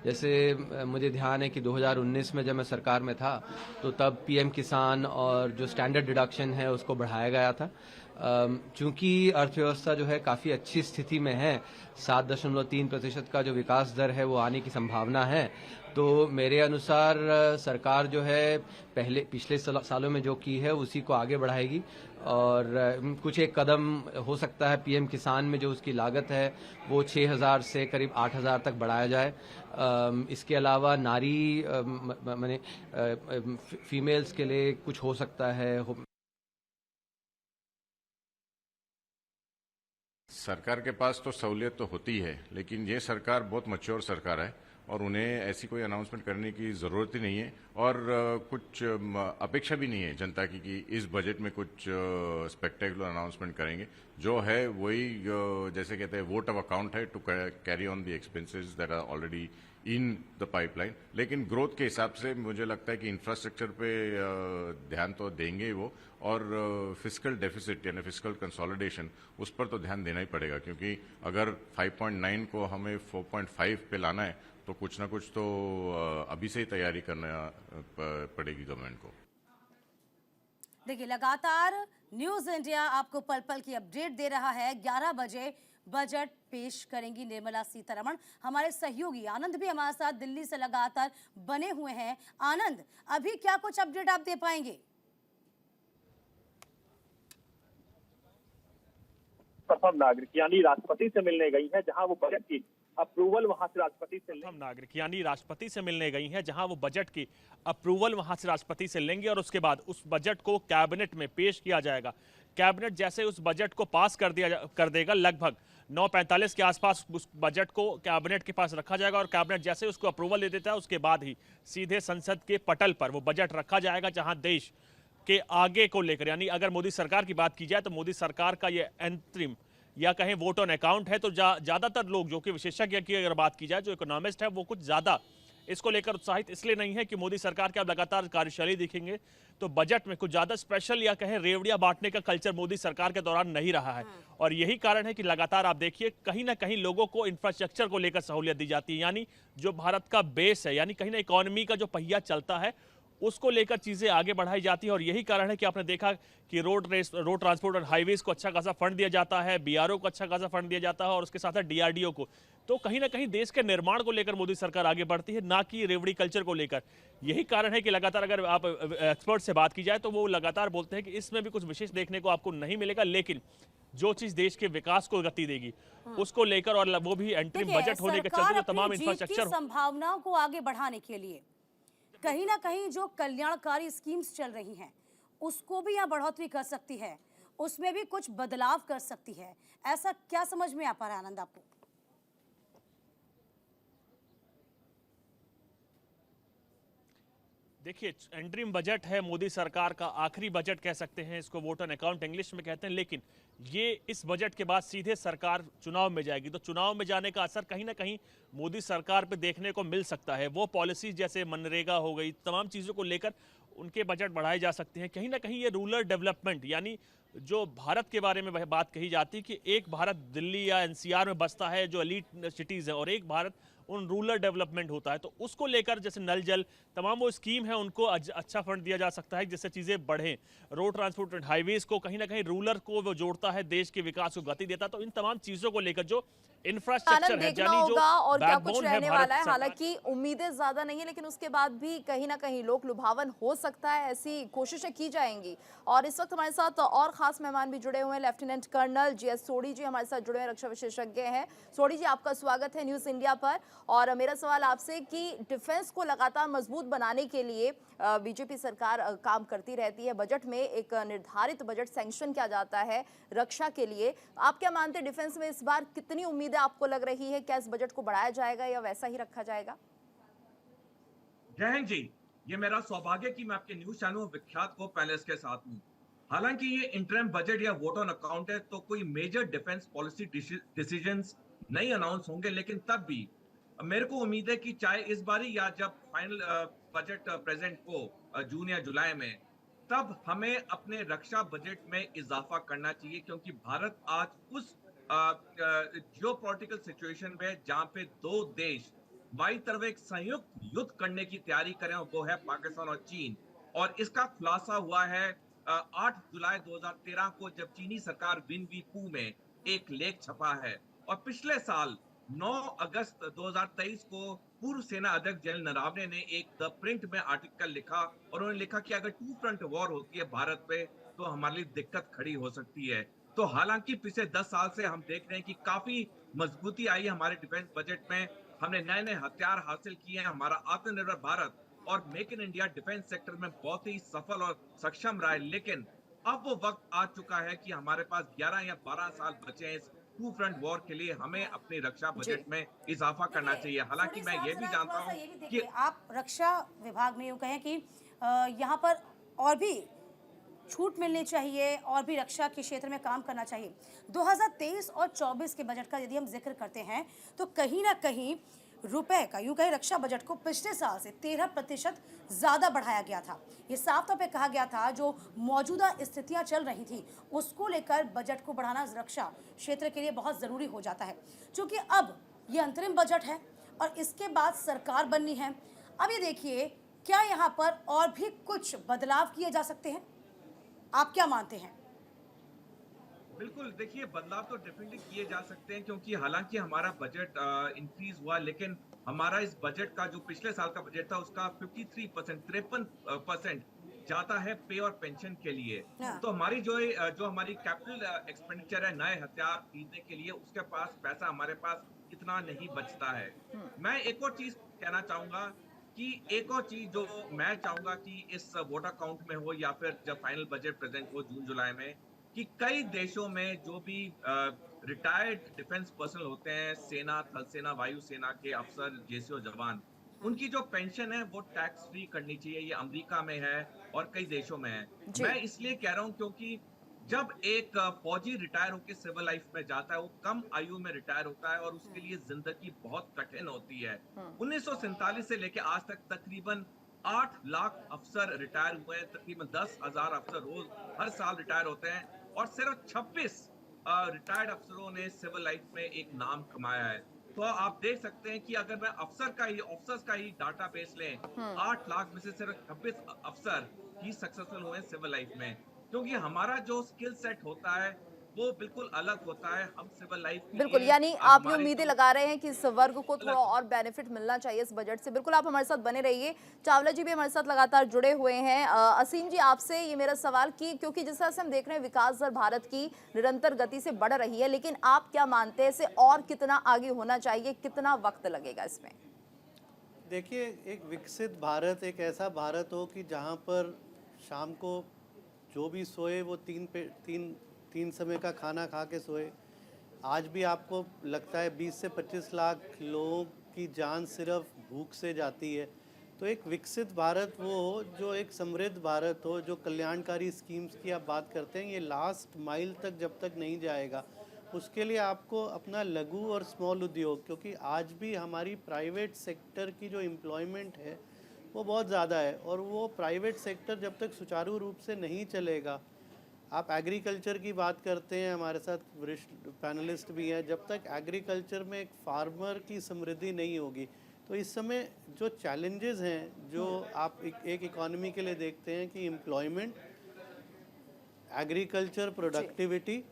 जैसे मुझे ध्यान है कि 2019 में जब मैं सरकार में था तो तब पीएम किसान और जो स्टैंडर्ड डिडक्शन है उसको बढ़ाया गया था। चूंकि अर्थव्यवस्था जो है काफ़ी अच्छी स्थिति में है, 7.3% का जो विकास दर है वो आने की संभावना है, तो मेरे अनुसार सरकार जो है पिछले सालों में जो की है उसी को आगे बढ़ाएगी और कुछ एक कदम हो सकता है पीएम किसान में जो उसकी लागत है वो 6,000 से करीब 8,000 तक बढ़ाया जाए। इसके अलावा नारी माने फीमेल्स के लिए कुछ हो सकता है। सरकार के पास तो सहूलियत तो होती है, लेकिन ये सरकार बहुत मैच्योर सरकार है और उन्हें ऐसी कोई अनाउंसमेंट करने की ज़रूरत ही नहीं है और कुछ अपेक्षा भी नहीं है जनता की कि इस बजट में कुछ स्पेक्टेकुलर अनाउंसमेंट करेंगे। जो है वही जैसे कहते हैं वोट ऑफ अकाउंट है to carry on the expenses that are already in the pipeline. लेकिन ग्रोथ के हिसाब से मुझे लगता है कि इंफ्रास्ट्रक्चर पे ध्यान तो देंगे वो, और फिस्कल डेफिसिट यानी फिस्कल कंसोलिडेशन उस पर तो ध्यान देना ही पड़ेगा, क्योंकि अगर 5.9 को हमें 4.5 पे लाना है तो कुछ ना कुछ तो अभी से ही तैयारी करना पड़ेगी गवर्नमेंट को। देखिए, लगातार न्यूज़ इंडिया आपको पल पल की अपडेट दे रहा है। 11 बजे बजट पेश करेंगी निर्मला सीतारमण। हमारे सहयोगी आनंद भी हमारे साथ दिल्ली से लगातार बने हुए हैं। आनंद, अभी क्या कुछ अपडेट आप दे पाएंगे? प्रथम नागरिक यानी राष्ट्रपति से मिलने गई है, जहां वो बजट की अप्रूवल वहां से राष्ट्रपति से प्रथम नागरिक यानी राष्ट्रपति से मिलने गई हैं, जहां वो बजट की अप्रूवल वहां से राष्ट्रपति से लेंगे और उसके बाद उस बजट को कैबिनेट में पेश किया जाएगा। कैबिनेट जैसे उस बजट को पास कर देगा, लगभग 9:45 के आसपास उस बजट को कैबिनेट के पास रखा जाएगा और कैबिनेट जैसे उसको अप्रूवल दे देता है उसके बाद ही सीधे संसद के पटल पर वो बजट रखा जाएगा, जहां देश के आगे को लेकर, यानी अगर मोदी सरकार की बात की जाए तो मोदी सरकार का ये अंतरिम या कहें वोट ऑन अकाउंट है, तो ज्यादातर लोग जो कि विशेषज्ञ की अगर बात की जाए, जो इकोनॉमिस्ट है, वो कुछ ज्यादा इसको लेकर उत्साहित इसलिए नहीं है कि मोदी सरकार के अब लगातार कार्यशैली दिखेंगे तो बजट में कुछ ज्यादा स्पेशल या कहें रेवड़ियां बांटने का कल्चर मोदी सरकार के दौरान नहीं रहा है। और यही कारण है कि लगातार आप देखिए कहीं ना कहीं लोगों को इंफ्रास्ट्रक्चर को लेकर सहूलियत दी जाती है, यानी जो भारत का बेस है, यानी कहीं ना इकोनॉमी का जो पहिया चलता है उसको लेकर चीजें आगे बढ़ाई जाती है। और यही कारण है कि आपने देखा कि रोड ट्रांसपोर्ट और हाईवेज को अच्छा खासा फंड दिया जाता है, बीआरओ को अच्छा खासा फंड दिया जाता है और उसके साथ डीआरडीओ को। तो कहीं ना कहीं देश के निर्माण को लेकर मोदी सरकार आगे बढ़ती है, ना कि रेवड़ी कल्चर को लेकर। यही कारण है कि लगातार अगर आप एक्सपर्ट से बात की जाए तो वो लगातार बोलते हैं कि इसमें भी कुछ विशेष देखने को आपको नहीं मिलेगा, लेकिन जो चीज देश के विकास को गति देगी उसको लेकर, और वो भी अंतरिम बजट होने के चलते तमाम इंफ्रास्ट्रक्चर संभावनाओं को आगे बढ़ाने के लिए कहीं ना कहीं जो कल्याणकारी स्कीम्स चल रही हैं उसको भी यहाँ बढ़ोतरी कर सकती है, उसमें भी कुछ बदलाव कर सकती है। ऐसा क्या समझ में आ पा रहा है आनंद आपको? देखिए, अंतरिम बजट है मोदी सरकार का आखिरी बजट कह सकते हैं इसको, वोट ऑन अकाउंट इंग्लिश में कहते हैं, लेकिन ये इस बजट के बाद सीधे सरकार चुनाव में जाएगी, तो चुनाव में जाने का असर कहीं ना कहीं मोदी सरकार पे देखने को मिल सकता है। वो पॉलिसीज जैसे मनरेगा हो गई, तमाम चीज़ों को लेकर उनके बजट बढ़ाए जा सकते हैं। कहीं ना कहीं ये रूरल डेवलपमेंट, यानी जो भारत के बारे में बात कही जाती है कि एक भारत दिल्ली या एनसीआर में बसता है जो एलीट सिटीज़ है और एक भारत उन रूरल डेवलपमेंट होता है, तो उसको लेकर जैसे नल जल तमाम वो स्कीम है उनको अच्छा फंड दिया जा सकता है जिससे चीज़ें बढ़ें। रोड ट्रांसपोर्ट एंड हाईवेज को कहीं ना कहीं रूरल को वो जोड़ता है, देश के विकास को गति देता है। तो इन तमाम चीज़ों को लेकर जो इंफ्रास्ट्रक्चर आनंद है, देखना यानी जो होगा और क्या कुछ बैकबोन है रहने भारत वाला है। सरकार। हालांकि उम्मीदें ज्यादा नहीं है, लेकिन उसके बाद भी कहीं ना कहीं लोक लुभावन हो सकता है, ऐसी कोशिशें की जाएंगी। और इस वक्त हमारे साथ और खास मेहमान भी जुड़े हुए हैं। लेफ्टिनेंट कर्नल जीएस सोढ़ी जी हमारे साथ जुड़े हुए हैं, रक्षा विशेषज्ञ हैं। सोढ़ी जी, आपका स्वागत है न्यूज इंडिया पर। और मेरा सवाल आपसे कि डिफेंस को लगातार मजबूत बनाने के लिए बीजेपी सरकार काम करती रहती है। बजट में एक निर्धारित बजट सैंक्शन किया जाता है रक्षा के लिए। आप क्या मानते हैं, डिफेंस में इस बार कितनी उम्मीदें आपको लग रही है? क्या इस बजट को बढ़ाया जाएगा या वैसा ही रखा जाएगा? जय हिंद जी। ये मेरा सौभाग्य कि मैं आपके न्यूज चैनल विख्यात को पैनलिस्ट के साथ हूँ। हालांकि ये इंटरिम बजट या वोट ऑन अकाउंट है, तो कोई मेजर डिफेंस पॉलिसी डिसीजंस नहीं अनाउंस होंगे, लेकिन तब भी मेरे को उम्मीद है कि चाहे इस बारी या जब फाइनल बजट प्रेजेंट हो जून या जुलाई में, तब हमें अपने रक्षा बजट में इजाफा करना चाहिए, क्योंकि भारत आज उस जियोपॉलिटिकल सिचुएशन में जहां पे दो देश वायु तरफ एक संयुक्त युद्ध करने की तैयारी करें, वो है पाकिस्तान और चीन। और इसका खुलासा हुआ है 8 जुलाई 2013 को, जब चीनी सरकार विनवीपू में एक लेख छपा है। और पिछले साल 9 अगस्त 2023 को पूर्व सेना अध्यक्ष जनरल नरवणे ने एक द प्रिंट में आर्टिकल लिखा, और उन्होंने लिखा कि अगर टू फ्रंट वॉर होती है भारत पे, तो हमारे लिए दिक्कत खड़ी हो सकती है। तो हालांकि पिछले 10 साल से हम देख रहे हैं कि काफी मजबूती आई है हमारे डिफेंस बजट में। हमने नए नए हथियार हासिल किए हैं। हमारा आत्मनिर्भर भारत और make in India defence sector में बहुत ही सफल और सक्षम रहा है। लेकिन अब वो वक्त आ चुका है कि हमारे पास 11 या 12 साल बचे हैं इस टू फ्रंट वॉर के लिए। हमें अपनी रक्षा बजट में इजाफा करना चाहिए। हालांकि मैं ये भी जानता हूँ कि आप रक्षा विभाग में यूं कहें कि यहाँ पर और भी छूट मिलनी चाहिए और भी रक्षा के क्षेत्र में काम करना चाहिए। 2023 और 24 के बजट का यदि हम जिक्र करते हैं, तो कहीं ना कहीं रुपए का यूं कहें रक्षा बजट को पिछले साल से 13% ज़्यादा बढ़ाया गया था। ये साफ तौर पे कहा गया था जो मौजूदा स्थितियां चल रही थी उसको लेकर बजट को बढ़ाना रक्षा क्षेत्र के लिए बहुत ज़रूरी हो जाता है। क्योंकि अब ये अंतरिम बजट है और इसके बाद सरकार बननी है। अब ये देखिए, क्या यहाँ पर और भी कुछ बदलाव किए जा सकते हैं? आप क्या मानते हैं? बिल्कुल, देखिए बदलाव तो डेफिनेटली किए जा सकते हैं, क्योंकि हालांकि हमारा बजट इंक्रीज हुआ, लेकिन हमारा इस बजट का जो पिछले साल का बजट था उसका 53% जाता है पे और पेंशन के लिए। तो हमारी जो हमारी कैपिटल एक्सपेंडिचर है नए हथियार खरीदने के लिए, उसके पास पैसा हमारे पास इतना नहीं बचता है। मैं एक और चीज कहना चाहूंगा कि एक और चीज जो मैं चाहूंगा कि इस वोट अकाउंट में हो या फिर जब फाइनल बजट प्रेजेंट हो जून जुलाई में, कि कई देशों में जो भी रिटायर्ड डिफेंस पर्सनल होते हैं, सेना, थल सेना, वायु सेना के अफसर, जेसीओ जवान, उनकी जो पेंशन है वो टैक्स फ्री करनी चाहिए। ये अमेरिका में है और कई देशों में है। मैं इसलिए कह रहा हूं क्योंकि जब एक फौजी रिटायर होकर सिविल लाइफ में जाता है, वो कम आयु में रिटायर होता है और उसके लिए जिंदगी बहुत कठिन होती है। 1947 से लेकर आज तक तकरीबन 8 लाख अफसर रिटायर हुए हैं। तकरीबन 10,000 अफसर रोज हर साल रिटायर होते हैं और सिर्फ 26 रिटायर्ड अफसरों ने सिविल लाइफ में एक नाम कमाया है। तो आप देख सकते हैं कि अगर मैं ऑफिसर्स का ही डाटा बेस लें, 8 लाख में से सिर्फ 26 अफसर ही सक्सेसफुल हुए सिविल लाइफ में। क्योंकि हमारा जो स्किल सेट होता है वो बिल्कुल अलग होता है। हम सिविल लाइफ बिल्कुल, यानी आप ये उम्मीदें लगा रहे हैं कि इस वर्ग को थोड़ा और बेनिफिट मिलना चाहिए इस बजट से। बिल्कुल, आप हमारे साथ बने रहिए। चावला जी भी हमारे साथ लगातार जुड़े हुए हैं। असीम जी, आपसे ये मेरा सवाल कि क्योंकि जिस तरह से हम देख रहे हैं विकास दर भारत की निरंतर गति से बढ़ रही है, लेकिन आप क्या मानते हैं इसे और कितना आगे होना चाहिए, कितना वक्त लगेगा इसमें? देखिए, एक विकसित भारत एक ऐसा भारत हो कि जहाँ पर शाम को जो भी सोए वो तीन समय का खाना खा के सोए। आज भी आपको लगता है 20 से 25 लाख लोगों की जान सिर्फ भूख से जाती है। तो एक विकसित भारत वो हो जो एक समृद्ध भारत हो, जो कल्याणकारी स्कीम्स की आप बात करते हैं, ये लास्ट माइल तक जब तक नहीं जाएगा, उसके लिए आपको अपना लघु और स्मॉल उद्योग, क्योंकि आज भी हमारी प्राइवेट सेक्टर की जो एम्प्लॉयमेंट है वो बहुत ज़्यादा है, और वो प्राइवेट सेक्टर जब तक सुचारू रूप से नहीं चलेगा। आप एग्रीकल्चर की बात करते हैं, हमारे साथ वरिष्ठ पैनलिस्ट भी हैं, जब तक एग्रीकल्चर में एक फार्मर की समृद्धि नहीं होगी, तो इस समय जो चैलेंजेस हैं जो आप एक इकोनॉमी के लिए देखते हैं कि एम्प्लॉयमेंट, एग्रीकल्चर, प्रोडक्टिविटी,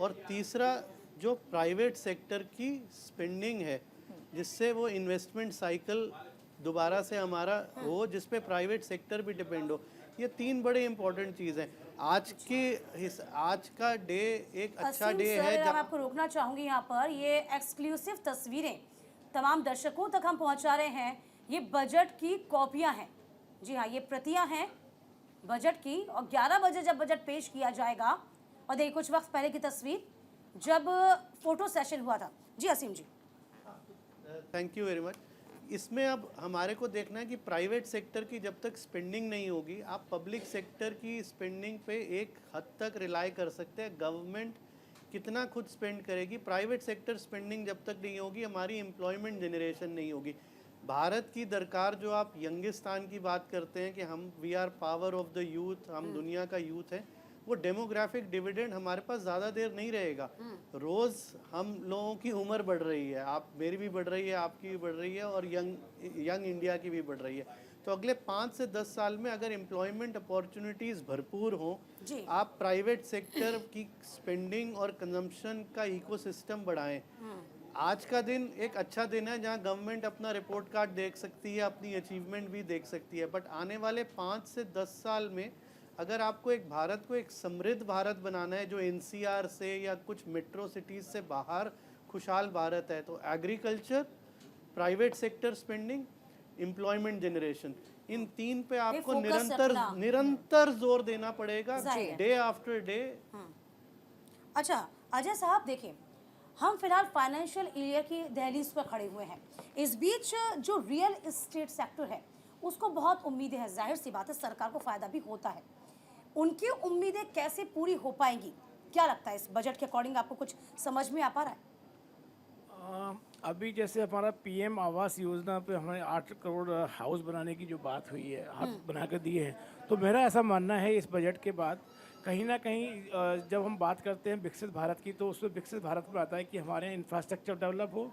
और तीसरा जो प्राइवेट सेक्टर की स्पेंडिंग है, जिससे वो इन्वेस्टमेंट साइकिल दोबारा से हमारा हो, जिस पे प्राइवेट सेक्टर भी डिपेंड हो। ये 3 बड़े इंपॉर्टेंट चीज़ हैं। आज का डे एक अच्छा असीम डे सर, है। मैं आपको रोकना चाहूंगी यहाँ पर। ये एक्सक्लूसिव तस्वीरें तमाम दर्शकों तक हम पहुँचा रहे हैं। ये बजट की कॉपियाँ हैं, जी हाँ, ये प्रतियाँ हैं बजट की। और 11 बजे जब बजट पेश किया जाएगा, और देखिए कुछ वक्त पहले की तस्वीर जब फोटो सेशन हुआ था। जी Asim ji. Thank you very much. इसमें अब हमारे को देखना है कि प्राइवेट सेक्टर की जब तक स्पेंडिंग नहीं होगी, आप पब्लिक सेक्टर की स्पेंडिंग पे एक हद तक रिलाई कर सकते हैं। गवर्नमेंट कितना खुद स्पेंड करेगी, प्राइवेट सेक्टर स्पेंडिंग जब तक नहीं होगी, हमारी एम्प्लॉयमेंट जनरेशन नहीं होगी। भारत की दरकार जो आप यंगिस्तान की बात करते हैं कि हम we are power of the youth, हम दुनिया का यूथ है, वो डेमोग्राफिक डिविडेंड हमारे पास ज़्यादा देर नहीं रहेगा। रोज़ हम लोगों की उम्र बढ़ रही है, आप मेरी भी बढ़ रही है, आपकी भी बढ़ रही है, और यंग इंडिया की भी बढ़ रही है। तो अगले 5 से 10 साल में अगर एम्प्लॉयमेंट अपॉर्चुनिटीज़ भरपूर हों, आप प्राइवेट सेक्टर की स्पेंडिंग और कंजम्पशन का इकोसिस्टम बढ़ाएं। आज का दिन एक अच्छा दिन है जहां गवर्नमेंट अपना रिपोर्ट कार्ड देख सकती है, अपनी अचीवमेंट भी देख सकती है। बट आने वाले 5 से 10 साल में अगर आपको एक भारत को एक समृद्ध भारत बनाना है, जो एनसीआर से या कुछ मेट्रो सिटीज़ से बाहर खुशहाल भारत है, तो agriculture, private sector spending, employment generation, in 3 पे आपको निरंतर जोर देना पड़ेगा, डे आफ्टर डे। अच्छा अजय साहब, देखिए हम फिलहाल फाइनेंशियल ईयर की दहलीज पर खड़े हुए हैं। इस बीच जो रियल एस्टेट सेक्टर है उसको बहुत उम्मीदें हैं, जाहिर सी बात है सरकार को फ़ायदा भी होता है। उनकी उम्मीदें कैसे पूरी हो पाएंगी, क्या लगता है इस बजट के अकॉर्डिंग आपको कुछ समझ में आ पा रहा है? अभी जैसे हमारा पीएम आवास योजना पे हमें 8 करोड़ हाउस बनाने की जो बात हुई है, हाथ बना कर दिए हैं, तो मेरा ऐसा मानना है इस बजट के बाद कहीं ना कहीं जब हम बात करते हैं विकसित भारत की, तो उसमें विकसित भारत में आता है कि हमारे यहाँ इंफ्रास्ट्रक्चर डेवलप हो,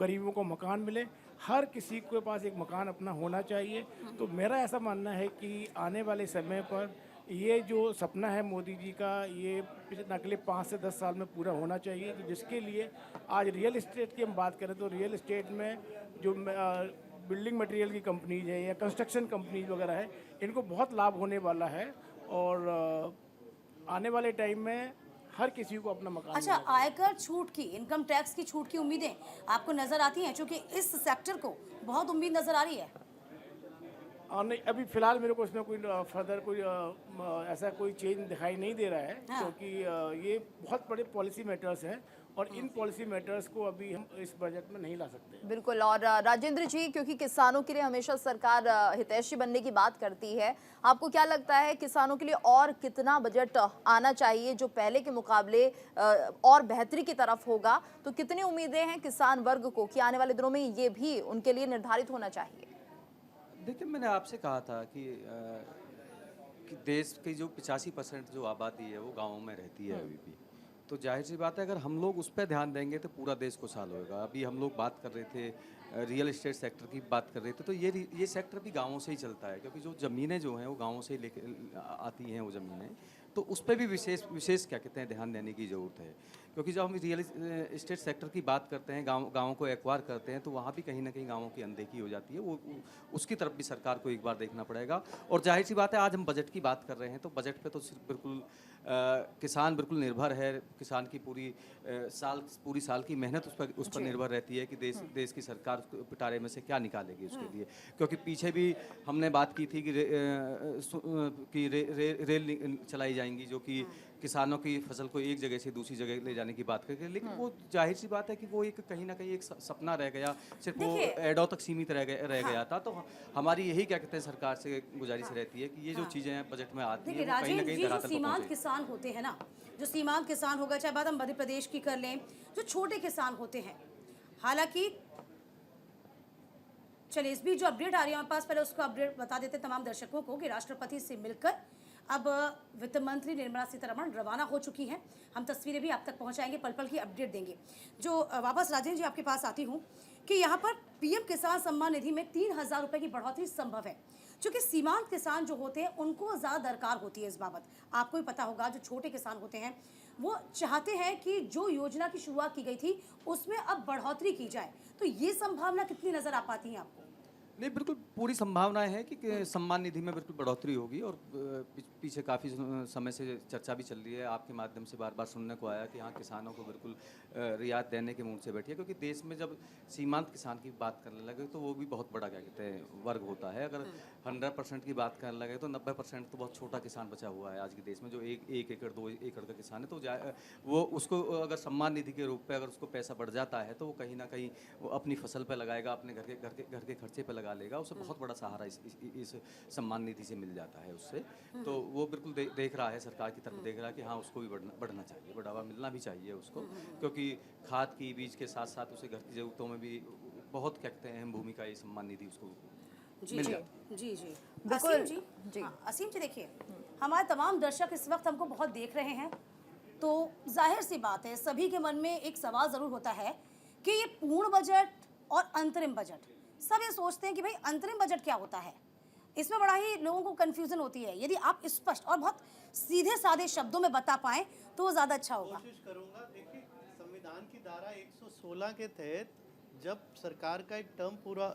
गरीबों को मकान मिले, हर किसी के पास एक मकान अपना होना चाहिए। तो मेरा ऐसा मानना है कि आने वाले समय पर ये जो सपना है मोदी जी का, ये पिछले अगले 5 से 10 साल में पूरा होना चाहिए। तो जिसके लिए आज रियल इस्टेट की हम बात करें तो रियल इस्टेट में जो बिल्डिंग मटेरियल की कंपनीज है या कंस्ट्रक्शन कंपनीज वगैरह है, इनको बहुत लाभ होने वाला है। और आने वाले टाइम में हर किसी को अपना मकान। अच्छा, आयकर छूट की, इनकम टैक्स की छूट की उम्मीदें आपको नजर आती हैं, क्योंकि इस सेक्टर को बहुत उम्मीद नजर आ रही है? नहीं, अभी फिलहाल मेरे को इसमें कोई फर्दर कोई ऐसा कोई चेंज दिखाई नहीं दे रहा है। हाँ। क्योंकि ये बहुत बड़े पॉलिसी मैटर्स हैं और इन पॉलिसी मैटर्स को अभी हम इस बजट में नहीं ला सकते। बिल्कुल। और राजेंद्र जी, क्योंकि किसानों के लिए हमेशा सरकार हितैषी बनने की बात करती है, आपको क्या लगता है किसानों के लिए और कितना बजट आना चाहिए जो पहले के मुकाबले और बेहतरी की तरफ होगा? तो कितनी उम्मीदें हैं किसान वर्ग को कि आने वाले दिनों में ये भी उनके लिए निर्धारित होना चाहिए? देखिए, मैंने आपसे कहा था कि देश की जो 85% जो आबादी है वो गाँवों में रहती है अभी भी। तो जाहिर सी बात है अगर हम लोग उस पर ध्यान देंगे तो पूरा देश खुशहाल होगा। अभी हम लोग बात कर रहे थे रियल एस्टेट सेक्टर की बात कर रहे थे, तो ये सेक्टर भी गाँवों से ही चलता है, क्योंकि जो ज़मीनें जो हैं वो गाँवों से ही लेके आती हैं वो ज़मीनें। तो उस पर भी विशेष क्या कहते हैं ध्यान देने की ज़रूरत है, क्योंकि जब हम रियल एस्टेट सेक्टर की बात करते हैं, गाँवों को एक्वायर करते हैं, तो वहाँ भी कहीं ना कहीं गाँवों की अनदेखी हो जाती है। वो उसकी तरफ भी सरकार को एक बार देखना पड़ेगा। और जाहिर सी बात है आज हम बजट की बात कर रहे हैं, तो बजट पे तो सिर्फ बिल्कुल किसान बिल्कुल निर्भर है। किसान की पूरी साल की मेहनत उस पर निर्भर रहती है कि देश की सरकार पिटारे में से क्या निकालेगी उसके लिए। क्योंकि पीछे भी हमने बात की थी कि रेल चलाई जाएंगी जो कि किसानों की फसल को एक जगह से दूसरी जगह ले जाने की बात करके, लेकिन वो जाहिर सी बात है कि वो एक कहीं ना कहीं एक सपना रह गया, सिर्फ वो एडों तक सीमित रह गया था। तो हमारी यही क्या कहते हैं सरकार से गुजारिश रहती है कि ये जो चीज़ें हैं बजट में आती हैं कहीं ना कहीं धरातल पर सीमांत किसान होते हैं ना, जो सीमांत किसान होगा, चाहे बात हम मध्य प्रदेश की कर लें, जो छोटे किसान होते हैं, हालांकि चलिए इस बीच जो अपडेट आ रही है हमारे पास, पहले उसको अपडेट बता देते तमाम दर्शकों को कि राष्ट्रपति से मिलकर अब वित्त मंत्री निर्मला सीतारमण रवाना हो चुकी हैं। हम तस्वीरें भी आप तक पहुंचाएंगे, पल पल की अपडेट देंगे। जो वापस राजेंद्र जी आपके पास आती हूं कि यहाँ पर पीएम किसान सम्मान निधि में 3,000 रुपए की बढ़ोतरी संभव है, क्योंकि सीमांत किसान जो होते हैं उनको ज़्यादा दरकार होती है इस बाबत। आपको भी पता होगा, जो छोटे किसान होते हैं वो चाहते हैं कि जो योजना की शुरुआत की गई थी उसमें अब बढ़ोतरी की जाए। तो ये संभावना कितनी नज़र आ पाती है आपको? नहीं, बिल्कुल पूरी संभावना है कि सम्मान निधि में बिल्कुल बढ़ोतरी होगी। और पीछे काफ़ी समय से चर्चा भी चल रही है, आपके माध्यम से बार बार सुनने को आया कि हाँ, किसानों को बिल्कुल रियायत देने के मूड से बैठी है, क्योंकि देश में जब सीमांत किसान की बात करने लगे तो वो भी बहुत बड़ा क्या कहते हैं वर्ग होता है। अगर 100% की बात करने लगे तो 90% तो बहुत छोटा किसान बचा हुआ है आज के देश में, जो एक एकड़ 2 एकड़ का किसान है। तो वो उसको अगर सम्मान निधि के रूप में अगर उसको पैसा बढ़ जाता है तो वो कहीं ना कहीं वो अपनी फसल पर लगाएगा, अपने घर के खर्चे पर लगा लेगा, उसे बहुत बड़ा सहारा इस सम्मान निधि से मिल जाता है उससे। तो वो बिल्कुल देख रहा है, सरकार की तरफ देख रहा है कि हाँ, उसको भी बढ़ना चाहिए, बढ़ावा मिलना भी चाहिए उसको, क्योंकि खाद की बीज के साथ साथ उसे घर की ज़रूरतों में भी बहुत क्या कहते हैं अहम भूमिका ये सम्मान निधि उसको मिल जाती है। जी जी बिल्कुल। असीम जी, हाँ, असीम जी देखिए, हमारे तमाम दर्शक इस वक्त हमको बहुत देख रहे हैं, तो जाहिर सी बात है सभी के मन में एक सवाल ज़रूर होता है कि ये पूर्ण बजट और अंतरिम बजट, सब ये सोचते हैं कि भाई अंतरिम बजट क्या होता है। इसमें बड़ा ही लोगों को कंफ्यूजन होती है। यदि आप स्पष्ट और बहुत सीधे साधे शब्दों में बता पाएं तो वो ज़्यादा अच्छा होगा। कोशिश करूंगा। देखिए, संविधान की धारा 116 के तहत जब सरकार का एक टर्म पूरा,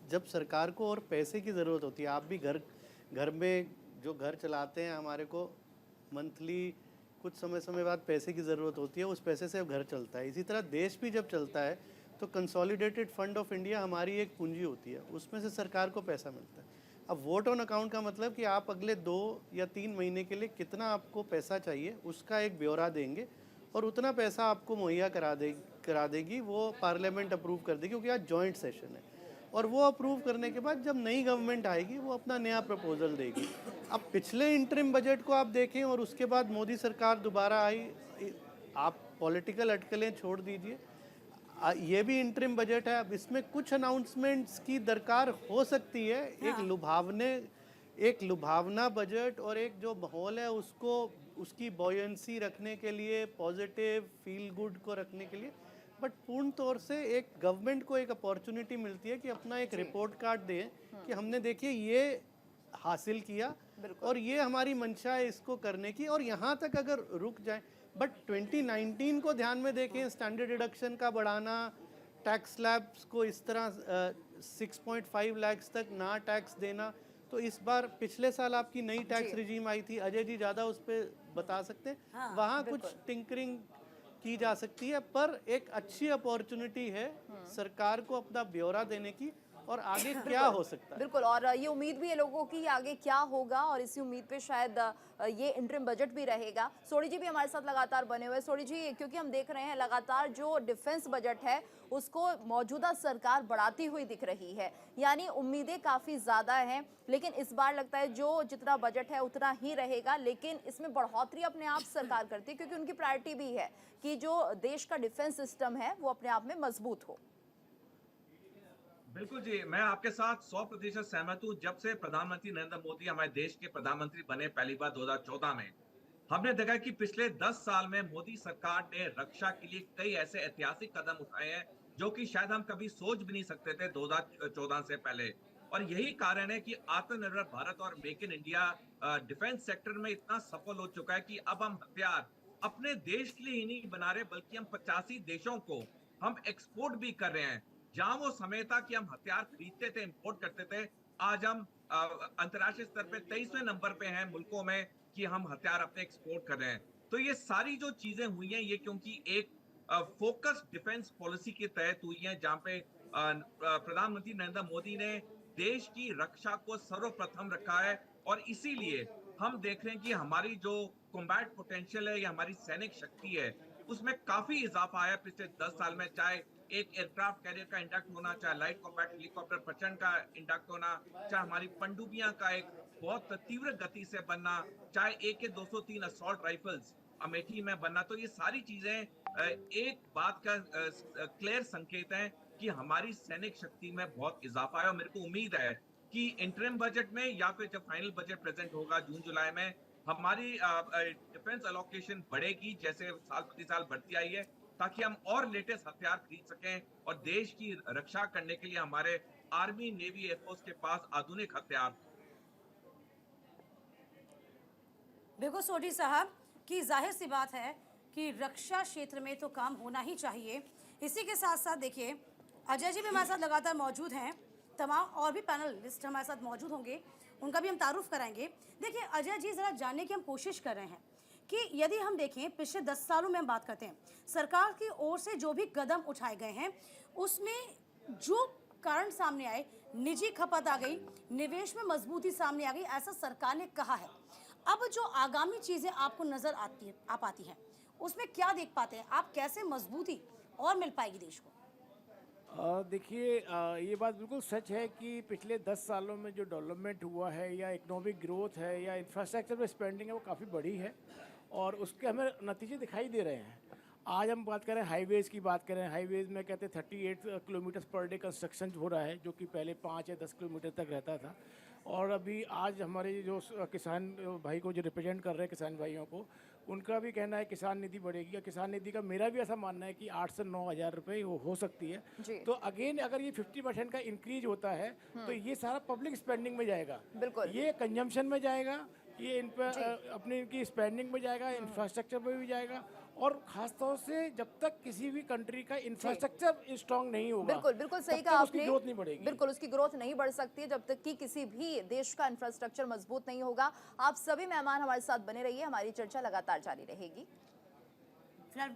जब सरकार को और पैसे की ज़रूरत होती है, आप भी घर में जो घर चलाते हैं, हमारे को मंथली कुछ समय बाद पैसे की ज़रूरत होती है, उस पैसे से घर चलता है। इसी तरह देश भी जब चलता है तो कंसोलिडेटेड फंड ऑफ इंडिया हमारी एक पूंजी होती है, उसमें से सरकार को पैसा मिलता है। अब वोट ऑन अकाउंट का मतलब कि आप अगले 2 या 3 महीने के लिए कितना आपको पैसा चाहिए उसका एक ब्यौरा देंगे और उतना पैसा आपको मुहैया करा देगी वो पार्लियामेंट अप्रूव कर देगी, क्योंकि आज जॉइंट सेशन है। और वो अप्रूव करने के बाद जब नई गवर्नमेंट आएगी वो अपना नया प्रपोजल देगी। अब पिछले इंटरिम बजट को आप देखें और उसके बाद मोदी सरकार दोबारा आई, आप पॉलिटिकल अटकलें छोड़ दीजिए, ये भी इंटरिम बजट है। अब इसमें कुछ अनाउंसमेंट्स की दरकार हो सकती है। एक लुभावना बजट और एक जो माहौल है उसको, उसकी बॉयंसी रखने के लिए, पॉजिटिव फील गुड को रखने के लिए, बट पूर्ण तौर से एक गवर्नमेंट को एक अपॉर्चुनिटी मिलती है कि अपना एक रिपोर्ट कार्ड दें कि हमने देखिए ये हासिल किया और ये हमारी मंशा है इसको करने की, और यहाँ तक अगर रुक जाए। बट 2019 को ध्यान में देखें, स्टैंडर्ड डिडक्शन का बढ़ाना, टैक्स स्लैब्स को इस तरह 6.5 लाख तक ना टैक्स देना, तो इस बार पिछले साल आपकी नई टैक्स रिजीम आई थी, अजय जी ज़्यादा उस पर बता सकते हैं। हाँ, वहाँ कुछ टिंकरिंग की जा सकती है, पर एक अच्छी अपॉर्चुनिटी है सरकार को अपना ब्यौरा देने की और आगे क्या हो सकता है। बिल्कुल, और ये उम्मीद भी है लोगों की आगे क्या होगा, और इसी उम्मीद पे शायद ये इंटरिम बजट भी रहेगा। सोडी जी भी हमारे साथ लगातार बने हुए हैं। सोडी जी, क्योंकि हम देख रहे हैं लगातार जो डिफेंस बजट है उसको मौजूदा सरकार बढ़ाती हुई दिख रही है, यानी उम्मीदें काफ़ी ज़्यादा हैं, लेकिन इस बार लगता है जो जितना बजट है उतना ही रहेगा, लेकिन इसमें बढ़ोतरी अपने आप सरकार करती है, क्योंकि उनकी प्रायोरिटी भी है कि जो देश का डिफेंस सिस्टम है वो अपने आप में मजबूत हो। बिल्कुल जी, मैं आपके साथ 100% सहमत हूँ। जब से प्रधानमंत्री नरेंद्र मोदी हमारे देश के प्रधानमंत्री बने पहली बार 2014 में, हमने देखा कि पिछले 10 साल में मोदी सरकार ने रक्षा के लिए कई ऐसे ऐतिहासिक कदम उठाए हैं जो कि शायद हम कभी सोच भी नहीं सकते थे 2014 से पहले। और यही कारण है कि आत्मनिर्भर भारत और make in India defence sector में इतना सफल हो चुका है कि अब हम हथियार अपने देश के लिए ही नहीं बना रहे, बल्कि हम 85 देशों को हम एक्सपोर्ट भी कर रहे हैं। जहां वो समय था कि हम हथियार खरीदते थे, इंपोर्ट करते थे, आज हम अंतर्राष्ट्रीय स्तर पे 23वें नंबर पे हैं मुल्कों में कि हम हथियार अपने एक्सपोर्ट कर रहे हैं। तो ये सारी जो चीजें हुई हैं ये क्योंकि एक फोकस डिफेंस पॉलिसी के तहत हुई है, जहां पे प्रधानमंत्री नरेंद्र मोदी ने देश की रक्षा को सर्वप्रथम रखा है। और इसीलिए हम देख रहे हैं कि हमारी जो कॉम्बैट पोटेंशियल है या हमारी सैनिक शक्ति है उसमें काफी इजाफा आया पिछले 10 साल में। चाहे एक एयरक्राफ्ट कैरियर का इंडक्ट होना, चाहे लाइट कॉम्बैट हेलीकॉप्टर प्रचंड का इंडक्ट होना, चाहे हमारी पनडुब्बियां का एक बहुत तीव्र गति से बनना, चाहे AK-203 असॉल्ट राइफल्स अमेठी में बनना, तो ये सारी चीजें एक बात का क्लियर संकेत है कि हमारी सैनिक शक्ति में बहुत इजाफा है। और मेरे को उम्मीद है कि इंटरिम बजट में या फिर जब फाइनल बजट प्रेजेंट होगा जून जुलाई में, हमारी डिफेंस अलोकेशन बढ़ेगी, जैसे साल प्रति साल बढ़ती आई है, ताकि हम और लेटेस्ट हथियार खरीद सकें और देश की रक्षा करने के लिए हमारे आर्मी, नेवी, एयरफोर्स के पास आधुनिक हथियार। बिल्कुल सोढी साहब कि जाहिर सी बात है कि रक्षा क्षेत्र में तो काम होना ही चाहिए। इसी के साथ साथ देखिए अजय जी भी हमारे साथ लगातार मौजूद हैं, तमाम और भी पैनलिस्ट हमारे साथ मौजूद होंगे, उनका भी हम तारुफ कराएंगे। देखिए अजय जी, ज़रा जानने की हम कोशिश कर रहे हैं कि यदि हम देखें पिछले 10 सालों में हम बात करते हैं, सरकार की ओर से जो भी कदम उठाए गए हैं उसमें जो कारण सामने आए, निजी खपत आ गई, निवेश में मजबूती सामने आ गई, ऐसा सरकार ने कहा है। अब जो आगामी चीज़ें आपको नज़र आती हैं उसमें क्या देख पाते हैं आप, कैसे मजबूती और मिल पाएगी देश को? देखिए, ये बात बिल्कुल सच है कि पिछले 10 सालों में जो डेवलपमेंट हुआ है या इकोनॉमिक ग्रोथ है या इंफ्रास्ट्रक्चर में स्पेंडिंग है वो काफ़ी बड़ी है और उसके हमें नतीजे दिखाई दे रहे हैं। आज हम बात करें हाईवेज़ की, बात करें हाईवेज़ में कहते हैं 38 किलोमीटर पर डे कंस्ट्रक्शन हो रहा है, जो कि पहले 5 या 10 किलोमीटर तक रहता था। और अभी आज हमारे जो किसान भाई को जो रिप्रेजेंट कर रहे हैं, किसान भाइयों को, उनका भी कहना है किसान निधि बढ़ेगी। किसान निधि का मेरा भी ऐसा मानना है कि 8 से 9 हज़ार रुपये हो सकती है। तो अगेन अगर ये 50% का इंक्रीज होता है तो ये सारा पब्लिक स्पेंडिंग में जाएगा, बिल्कुल। ये कंजम्पशन में जाएगा, ये इन पर अपनी इनकी स्पेंडिंग में जाएगा, इंफ्रास्ट्रक्चर में भी जाएगा। और खासतौर से जब तक किसी भी कंट्री का इंफ्रास्ट्रक्चर स्ट्रांग नहीं होगा, बिल्कुल बिल्कुल सही तब कहा तक उसकी आपने, ग्रोथ नहीं बढ़ेगी। बिल्कुल उसकी ग्रोथ नहीं बढ़ सकती जब तक कि किसी भी देश का इंफ्रास्ट्रक्चर मजबूत नहीं होगा। आप सभी मेहमान हमारे साथ बने रहिए, हमारी चर्चा लगातार जारी रहेगी। फिलहाल